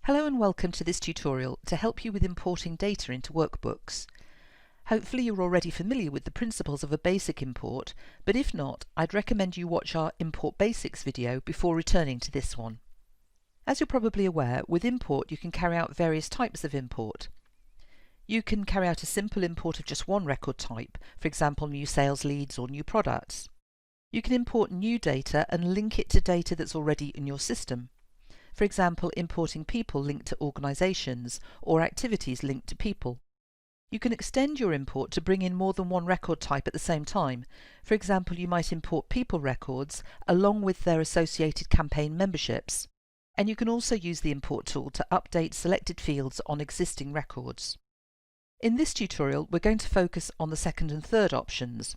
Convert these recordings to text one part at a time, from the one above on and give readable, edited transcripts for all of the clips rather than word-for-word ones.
Hello and welcome to this tutorial to help you with importing data into Workbooks. Hopefully you're already familiar with the principles of a basic import, but if not, I'd recommend you watch our Import Basics video before returning to this one. As you're probably aware, with import you can carry out various types of import. You can carry out a simple import of just one record type, for example new sales leads or new products. You can import new data and link it to data that's already in your system. For example, importing people linked to organisations or activities linked to people. You can extend your import to bring in more than one record type at the same time. For example, you might import people records along with their associated campaign memberships. And you can also use the import tool to update selected fields on existing records. In this tutorial, we're going to focus on the second and third options.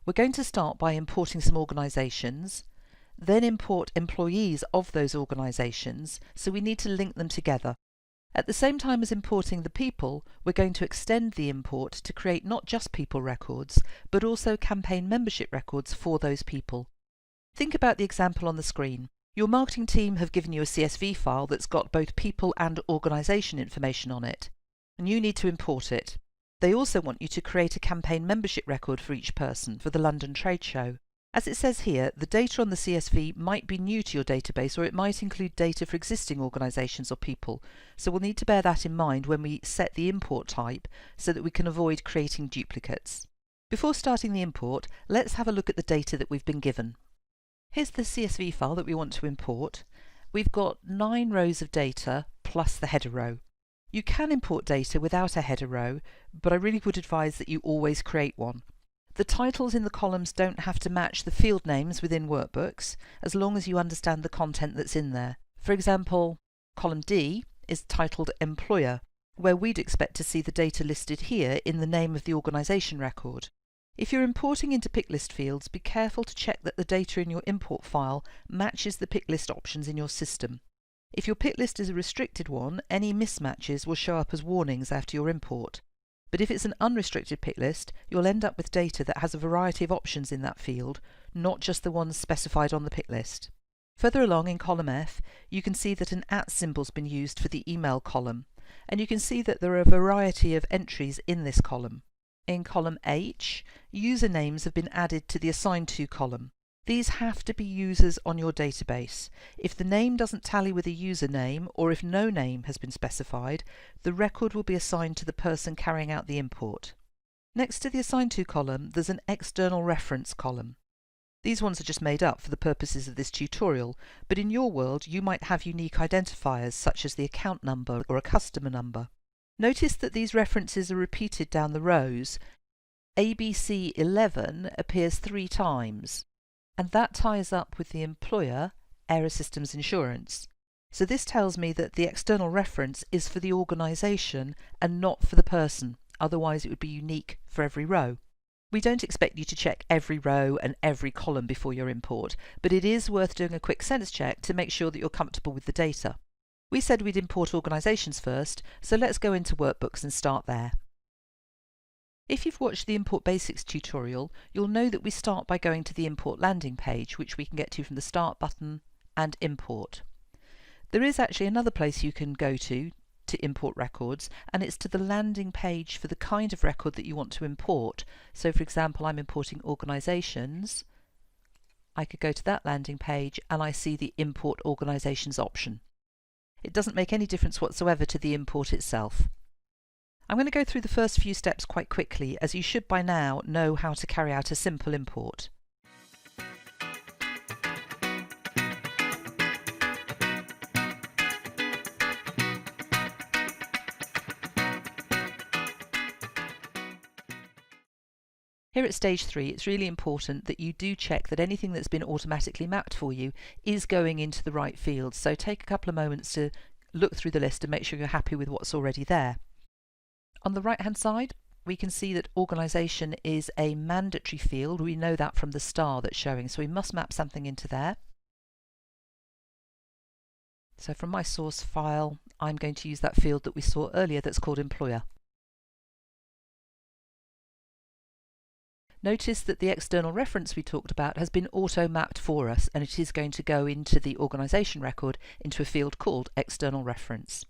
We're going to start by importing some organisations, then import employees of those organisations, so we need to link them together. At the same time as importing the people, we're going to extend the import to create not just people records, but also campaign membership records for those people. Think about the example on the screen. Your marketing team have given you a CSV file that's got both people and organisation information on it, and you need to import it. They also want you to create a campaign membership record for each person for the London Trade Show. As it says here, the data on the CSV might be new to your database, or it might include data for existing organisations or people, so we'll need to bear that in mind when we set the import type so that we can avoid creating duplicates. Before starting the import, let's have a look at the data that we've been given. Here's the CSV file that we want to import. We've got 9 rows of data plus the header row. You can import data without a header row, but I really would advise that you always create one. The titles in the columns don't have to match the field names within Workbooks, as long as you understand the content that's in there. For example, column D is titled Employer, where we'd expect to see the data listed here in the name of the organisation record. If you're importing into pick list fields, be careful to check that the data in your import file matches the pick list options in your system. If your pick list is a restricted one, any mismatches will show up as warnings after your import. But if it's an unrestricted pick list, you'll end up with data that has a variety of options in that field, not just the ones specified on the pick list. Further along in column F, you can see that an @ symbol's been used for the email column, and you can see that there are a variety of entries in this column. In column H, usernames have been added to the assigned to column. These have to be users on your database. If the name doesn't tally with a username, or if no name has been specified, the record will be assigned to the person carrying out the import. Next to the assigned to column, there's an external reference column. These ones are just made up for the purposes of this tutorial, but in your world you might have unique identifiers such as the account number or a customer number. Notice that these references are repeated down the rows. ABC11 appears 3 times. And that ties up with the employer, Aero Systems Insurance. So this tells me that the external reference is for the organisation and not for the person, otherwise it would be unique for every row. We don't expect you to check every row and every column before your import, but it is worth doing a quick sense check to make sure that you're comfortable with the data. We said we'd import organisations first, so let's go into Workbooks and start there. If you've watched the Import Basics tutorial, you'll know that we start by going to the Import landing page, which we can get to from the Start button and Import. There is actually another place you can go to import records, and it's to the landing page for the kind of record that you want to import. So for example, I'm importing organisations. I could go to that landing page and I see the Import Organisations option. It doesn't make any difference whatsoever to the import itself. I'm going to go through the first few steps quite quickly, as you should by now know how to carry out a simple import. Here at stage 3, it's really important that you do check that anything that's been automatically mapped for you is going into the right fields. So take a couple of moments to look through the list and make sure you're happy with what's already there. On the right hand side, we can see that organisation is a mandatory field. We know that from the star that's showing, so we must map something into there. So from my source file, I'm going to use that field that we saw earlier that's called employer. Notice that the external reference we talked about has been auto-mapped for us, and it is going to go into the organisation record into a field called external reference.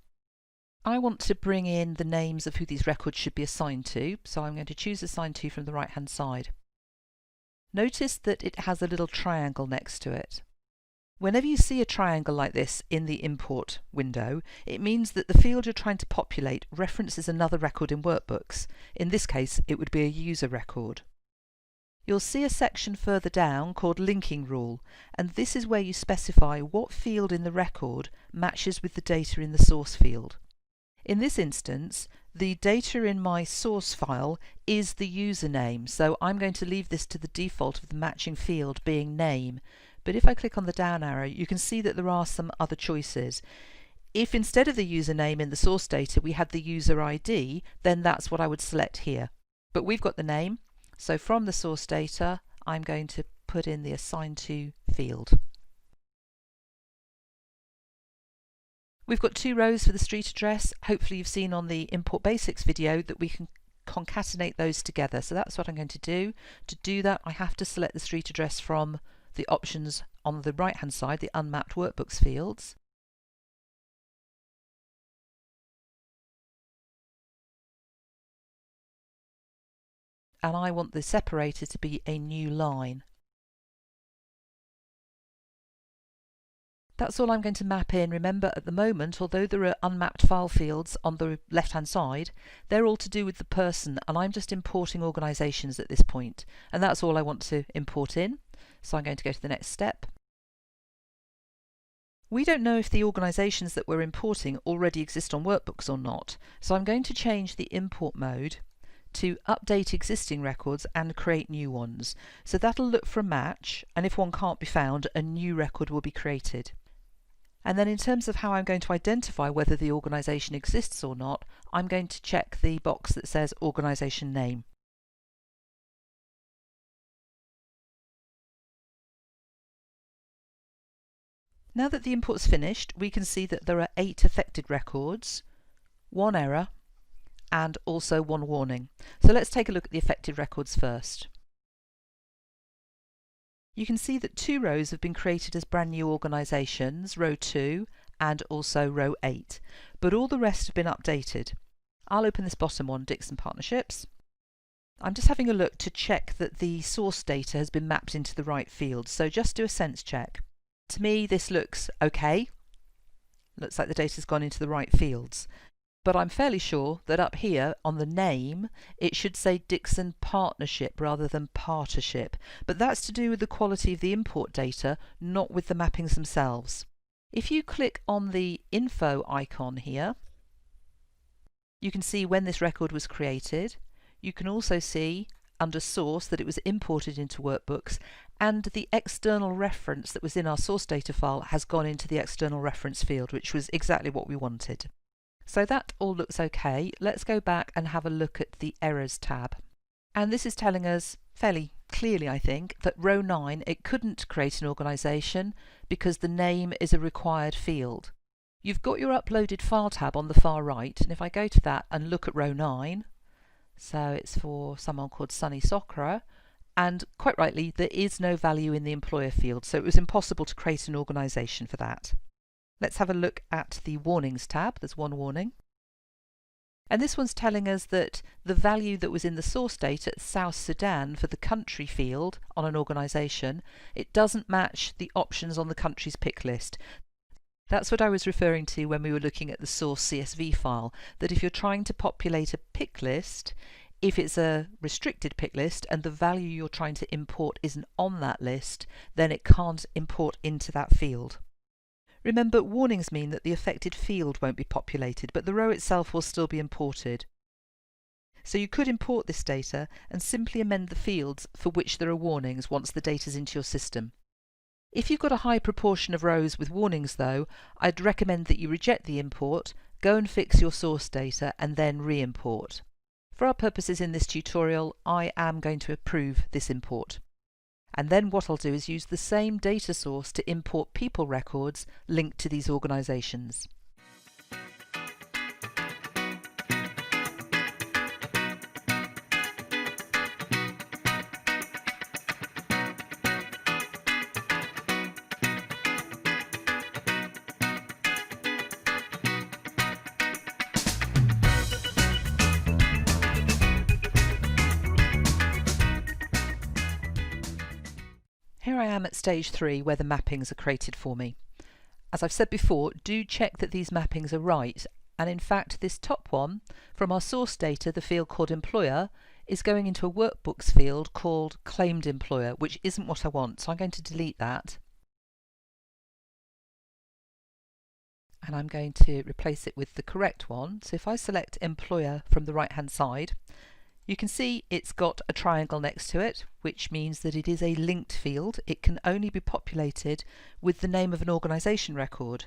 I want to bring in the names of who these records should be assigned to, so I'm going to choose Assign To from the right hand side. Notice that it has a little triangle next to it. Whenever you see a triangle like this in the import window, it means that the field you're trying to populate references another record in Workbooks. In this case, it would be a user record. You'll see a section further down called Linking Rule, and this is where you specify what field in the record matches with the data in the source field. In this instance, the data in my source file is the username, so I'm going to leave this to the default of the matching field being name. But if I click on the down arrow, you can see that there are some other choices. If instead of the username in the source data we had the user ID, then that's what I would select here. But we've got the name, so from the source data I'm going to put in the Assign To field. We've got two rows for the street address. Hopefully you've seen on the Import Basics video that we can concatenate those together, so that's what I'm going to do. To do that, I have to select the street address from the options on the right hand side, the unmapped Workbooks fields. And I want the separator to be a new line. That's all I'm going to map in. Remember, at the moment, although there are unmapped file fields on the left hand side, they're all to do with the person, and I'm just importing organisations at this point, and that's all I want to import in. So I'm going to go to the next step. We don't know if the organisations that we're importing already exist on Workbooks or not, so I'm going to change the import mode to update existing records and create new ones. So that'll look for a match, and if one can't be found, a new record will be created. And then in terms of how I'm going to identify whether the organisation exists or not, I'm going to check the box that says organisation name. Now that the import's finished, we can see that there are 8 affected records, 1 error, and also 1 warning. So let's take a look at the affected records first. You can see that 2 rows have been created as brand new organisations, row 2 and also row 8, but all the rest have been updated. I'll open this bottom one, Dixon Partnerships. I'm just having a look to check that the source data has been mapped into the right field, so just do a sense check. To me this looks okay. Looks like the data's gone into the right fields. But I'm fairly sure that up here on the name it should say Dixon Partnership rather than Partnership, but that's to do with the quality of the import data, not with the mappings themselves. If you click on the info icon here, you can see when this record was created. You can also see under source that it was imported into Workbooks, and the external reference that was in our source data file has gone into the external reference field, which was exactly what we wanted. So that all looks okay. Let's go back and have a look at the Errors tab. And this is telling us fairly clearly, I think, that row 9, it couldn't create an organisation because the name is a required field. You've got your Uploaded File tab on the far right, and if I go to that and look at row 9, so it's for someone called Sunny Sokra, and quite rightly there is no value in the employer field, so it was impossible to create an organisation for that. Let's have a look at the Warnings tab. There's 1 warning. And this one's telling us that the value that was in the source data, South Sudan, for the country field on an organisation, it doesn't match the options on the country's pick list. That's what I was referring to when we were looking at the source CSV file, that if you're trying to populate a pick list, if it's a restricted pick list and the value you're trying to import isn't on that list, then it can't import into that field. Remember, warnings mean that the affected field won't be populated, but the row itself will still be imported. So you could import this data and simply amend the fields for which there are warnings once the data's into your system. If you've got a high proportion of rows with warnings though, I'd recommend that you reject the import, go and fix your source data and then re-import. For our purposes in this tutorial, I am going to approve this import. And then what I'll do is use the same data source to import people records linked to these organisations. Here I am at stage 3 where the mappings are created for me. As I've said before, do check that these mappings are right, and in fact this top one, from our source data, the field called employer, is going into a workbooks field called claimed employer, which isn't what I want, so I'm going to delete that. And I'm going to replace it with the correct one. So if I select employer from the right hand side, you can see it's got a triangle next to it, which means that it is a linked field. It can only be populated with the name of an organisation record.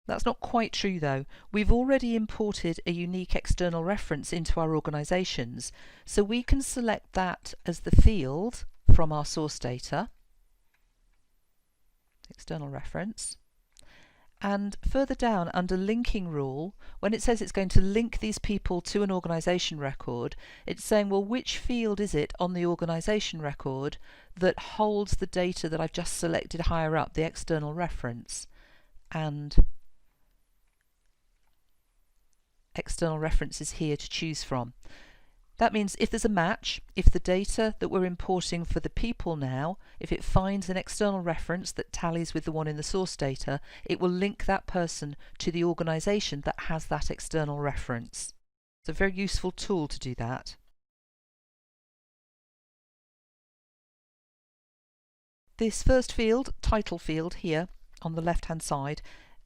That's not quite true though. We've already imported a unique external reference into our organisations, so we can select that as the field from our source data, external reference. And further down under linking rule, when it says it's going to link these people to an organisation record, it's saying, well, which field is it on the organisation record that holds the data that I've just selected higher up, the external reference? And external reference is here to choose from. That means if there's a match, if the data that we're importing for the people now, if it finds an external reference that tallies with the one in the source data, it will link that person to the organisation that has that external reference. It's a very useful tool to do that. This first field, title field here on the left hand side,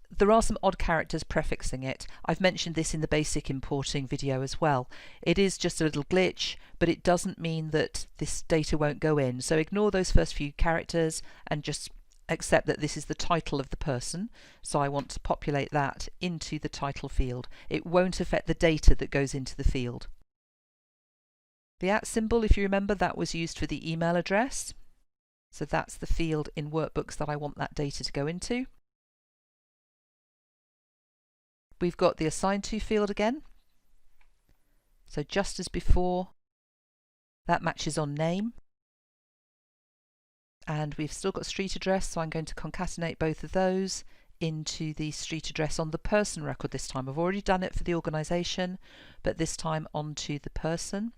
there are some odd characters prefixing it. I've mentioned this in the basic importing video as well. It is just a little glitch, but it doesn't mean that this data won't go in. So ignore those first few characters and just accept that this is the title of the person. So I want to populate that into the title field. It won't affect the data that goes into the field. The @ symbol, if you remember, that was used for the email address. So that's the field in Workbooks that I want that data to go into. We've got the assigned to field again. So just as before, that matches on name. And we've still got street address, so I'm going to concatenate both of those into the street address on the person record this time. I've already done it for the organisation, but this time onto the person.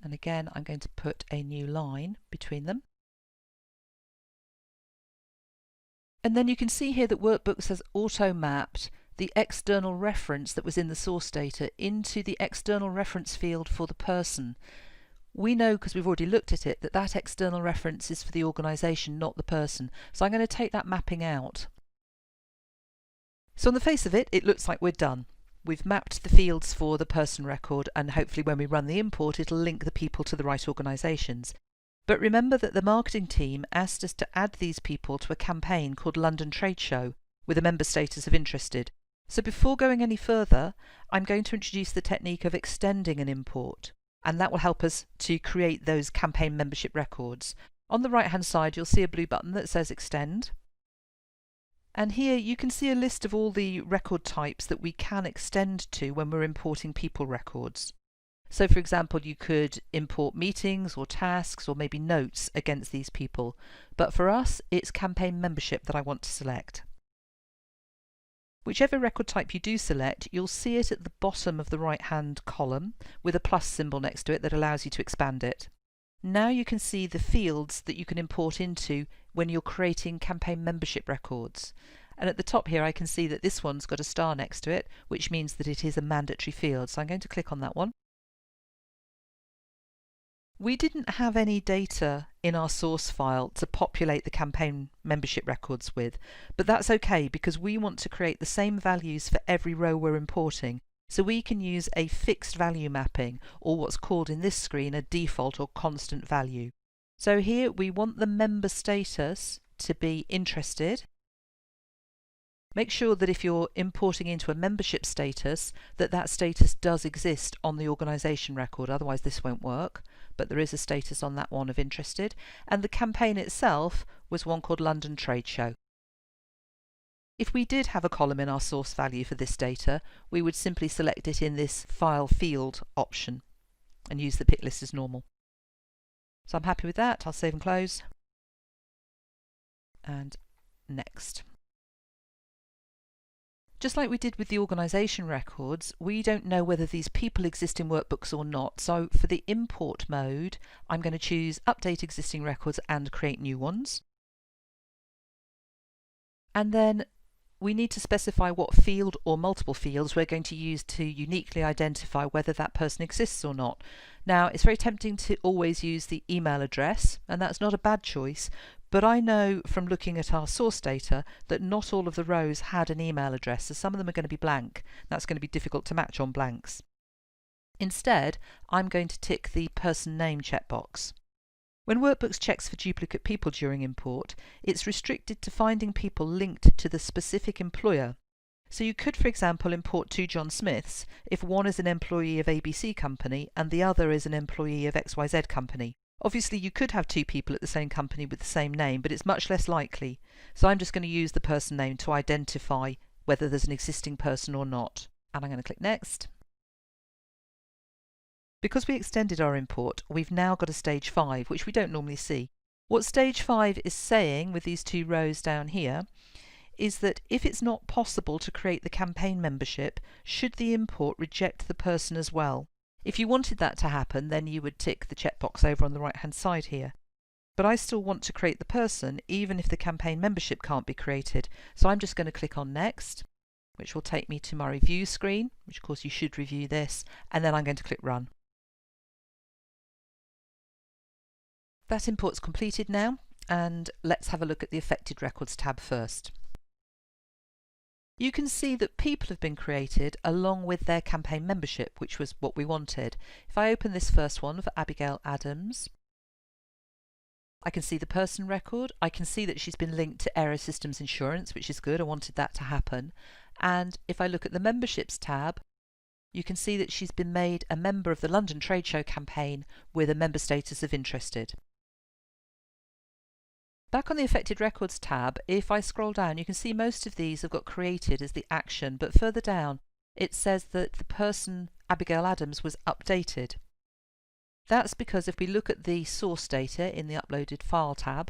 And again, I'm going to put a new line between them. And then you can see here that Workbooks has auto-mapped the external reference that was in the source data into the external reference field for the person. We know, because we've already looked at it, that that external reference is for the organisation, not the person. So I'm going to take that mapping out. So on the face of it, it looks like we're done. We've mapped the fields for the person record, and hopefully when we run the import, it'll link the people to the right organisations. But remember that the marketing team asked us to add these people to a campaign called London Trade Show with a member status of interested. So before going any further, I'm going to introduce the technique of extending an import, and that will help us to create those campaign membership records. On the right hand side, you'll see a blue button that says Extend. And here you can see a list of all the record types that we can extend to when we're importing people records. So for example, you could import meetings or tasks or maybe notes against these people. But for us, it's campaign membership that I want to select. Whichever record type you do select, you'll see it at the bottom of the right-hand column with a plus symbol next to it that allows you to expand it. Now you can see the fields that you can import into when you're creating campaign membership records. And at the top here I can see that this one's got a star next to it, which means that it is a mandatory field. So I'm going to click on that one. We didn't have any data in our source file to populate the campaign membership records with, but that's okay because we want to create the same values for every row we're importing. So we can use a fixed value mapping, or what's called in this screen a default or constant value. So here we want the member status to be interested. Make sure that if you're importing into a membership status, that status does exist on the organisation record, otherwise this won't work. But there is a status on that one of interested. And the campaign itself was one called London Trade Show. If we did have a column in our source value for this data, we would simply select it in this File Field option and use the pick list as normal. So I'm happy with that. I'll save and close. And next. Just like we did with the organisation records, we don't know whether these people exist in workbooks or not. So for the import mode, I'm going to choose Update Existing Records and Create New Ones. And then we need to specify what field or multiple fields we're going to use to uniquely identify whether that person exists or not. Now, it's very tempting to always use the email address, and that's not a bad choice, but I know from looking at our source data that not all of the rows had an email address, so some of them are going to be blank. That's going to be difficult to match on blanks. Instead, I'm going to tick the person name checkbox. When Workbooks checks for duplicate people during import, it's restricted to finding people linked to the specific employer. So you could, for example, import two John Smiths if one is an employee of ABC company and the other is an employee of XYZ company. Obviously you could have two people at the same company with the same name, but it's much less likely. So I'm just going to use the person name to identify whether there's an existing person or not. And I'm going to click Next. Because we extended our import, we've now got a stage 5, which we don't normally see. What stage 5 is saying with these two rows down here is that if it's not possible to create the campaign membership, should the import reject the person as well? If you wanted that to happen, then you would tick the checkbox over on the right hand side here. But I still want to create the person even if the campaign membership can't be created. So I'm just going to click on Next, which will take me to my review screen, which of course you should review this, and then I'm going to click Run. That import's completed now, and let's have a look at the Affected Records tab first. You can see that people have been created along with their campaign membership, which was what we wanted. If I open this first one for Abigail Adams, I can see the person record. I can see that she's been linked to Aero Systems Insurance, which is good. I wanted that to happen. And if I look at the Memberships tab, you can see that she's been made a member of the London Trade Show campaign with a member status of Interested. Back on the Affected Records tab, if I scroll down, you can see most of these have got created as the action, but further down it says that the person Abigail Adams was updated. That's because if we look at the source data in the Uploaded File tab,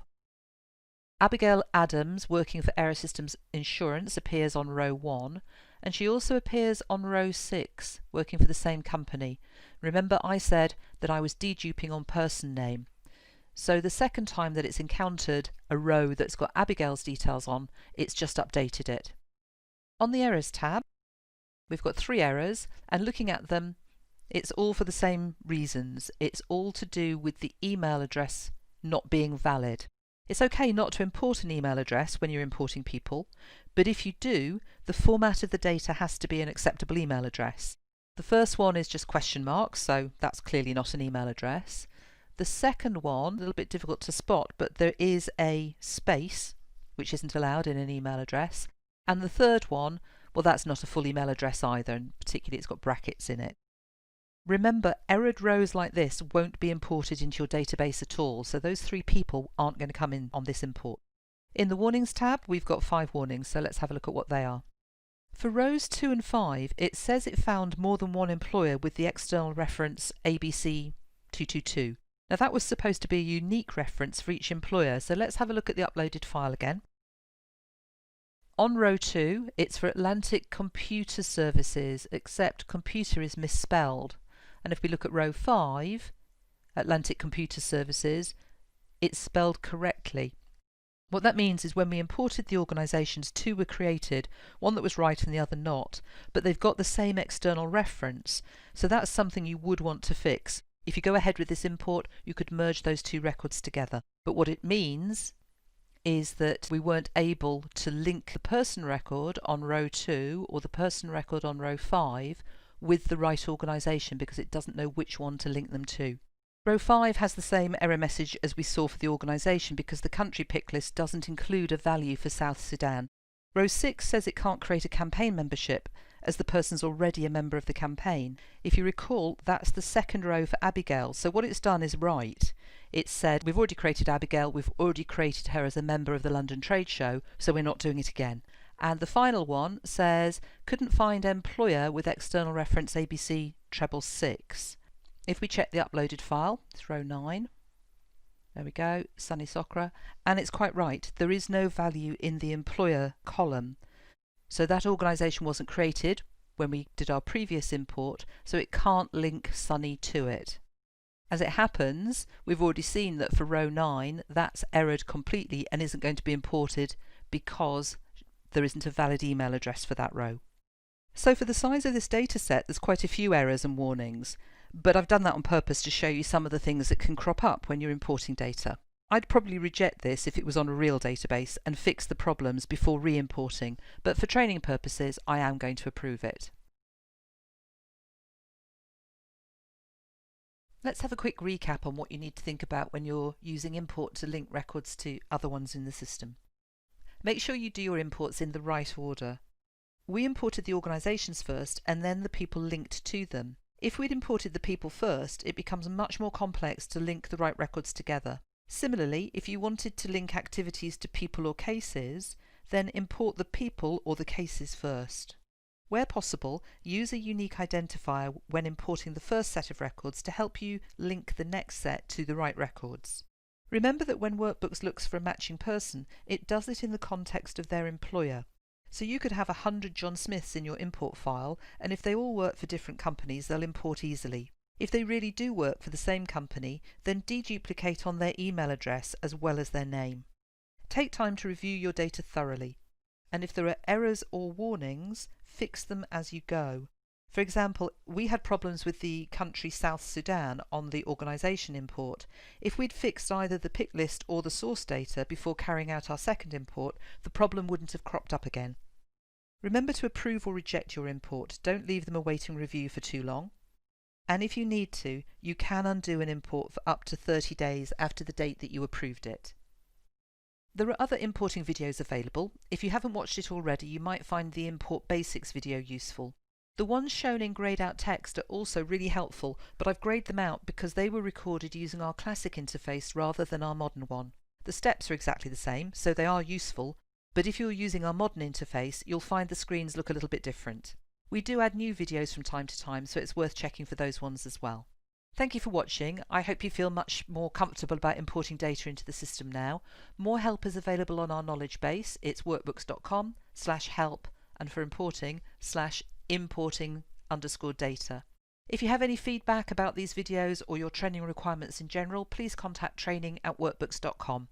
Abigail Adams, working for Aero Systems Insurance, appears on row 1, and she also appears on row 6, working for the same company. Remember, I said that I was deduping on person name. So the second time that it's encountered a row that's got Abigail's details on, it's just updated it. On the Errors tab, we've got 3 errors, and looking at them, it's all for the same reasons. It's all to do with the email address not being valid. It's okay not to import an email address when you're importing people, but if you do, the format of the data has to be an acceptable email address. The first one is just question marks, so that's clearly not an email address. The second one, a little bit difficult to spot, but there is a space, which isn't allowed in an email address. And the third one, well, that's not a full email address either, and particularly it's got brackets in it. Remember, errored rows like this won't be imported into your database at all, so those 3 people aren't going to come in on this import. In the Warnings tab, we've got 5 warnings, so let's have a look at what they are. For rows 2 and 5, it says it found more than one employer with the external reference ABC 222. Now that was supposed to be a unique reference for each employer, so let's have a look at the uploaded file again. On row 2, it's for Atlantic Computer Services, except computer is misspelled. And if we look at row 5, Atlantic Computer Services, it's spelled correctly. What that means is when we imported the organisations, 2 were created, one that was right and the other not, but they've got the same external reference, so that's something you would want to fix. If you go ahead with this import, you could merge those 2 records together. But what it means is that we weren't able to link the person record on row 2 or the person record on row 5 with the right organisation because it doesn't know which one to link them to. Row 5 has the same error message as we saw for the organisation because the country pick list doesn't include a value for South Sudan. Row 6 says it can't create a campaign membership as the person's already a member of the campaign. If you recall, that's the second row for Abigail, so what it's done is right. It said, we've already created Abigail, we've already created her as a member of the London Trade Show, so we're not doing it again. And the final one says, couldn't find employer with external reference ABC 666. If we check the uploaded file, it's row 9. There we go, Sunny Sokra, and it's quite right, there is no value in the employer column. So that organisation wasn't created when we did our previous import, so it can't link Sunny to it. As it happens, we've already seen that for row 9, that's errored completely and isn't going to be imported because there isn't a valid email address for that row. So for the size of this data set, there's quite a few errors and warnings, but I've done that on purpose to show you some of the things that can crop up when you're importing data. I'd probably reject this if it was on a real database and fix the problems before re-importing, but for training purposes, I am going to approve it. Let's have a quick recap on what you need to think about when you're using import to link records to other ones in the system. Make sure you do your imports in the right order. We imported the organisations first and then the people linked to them. If we'd imported the people first, it becomes much more complex to link the right records together. Similarly, if you wanted to link activities to people or cases, then import the people or the cases first. Where possible, use a unique identifier when importing the first set of records to help you link the next set to the right records. Remember that when Workbooks looks for a matching person, it does it in the context of their employer. So you could have 100 John Smiths in your import file, and if they all work for different companies, they'll import easily. If they really do work for the same company, then deduplicate on their email address as well as their name. Take time to review your data thoroughly, and if there are errors or warnings, fix them as you go. For example, we had problems with the country South Sudan on the organisation import. If we'd fixed either the pick list or the source data before carrying out our second import, the problem wouldn't have cropped up again. Remember to approve or reject your import. Don't leave them awaiting review for too long. And if you need to, you can undo an import for up to 30 days after the date that you approved it. There are other importing videos available. If you haven't watched it already, you might find the Import Basics video useful. The ones shown in greyed out text are also really helpful, but I've greyed them out because they were recorded using our classic interface rather than our modern one. The steps are exactly the same, so they are useful, but if you're using our modern interface, you'll find the screens look a little bit different. We do add new videos from time to time, so it's worth checking for those ones as well. Thank you for watching. I hope you feel much more comfortable about importing data into the system now. More help is available on our knowledge base. It's workbooks.com/help, and for importing/data. If you have any feedback about these videos or your training requirements in general, please contact training@workbooks.com.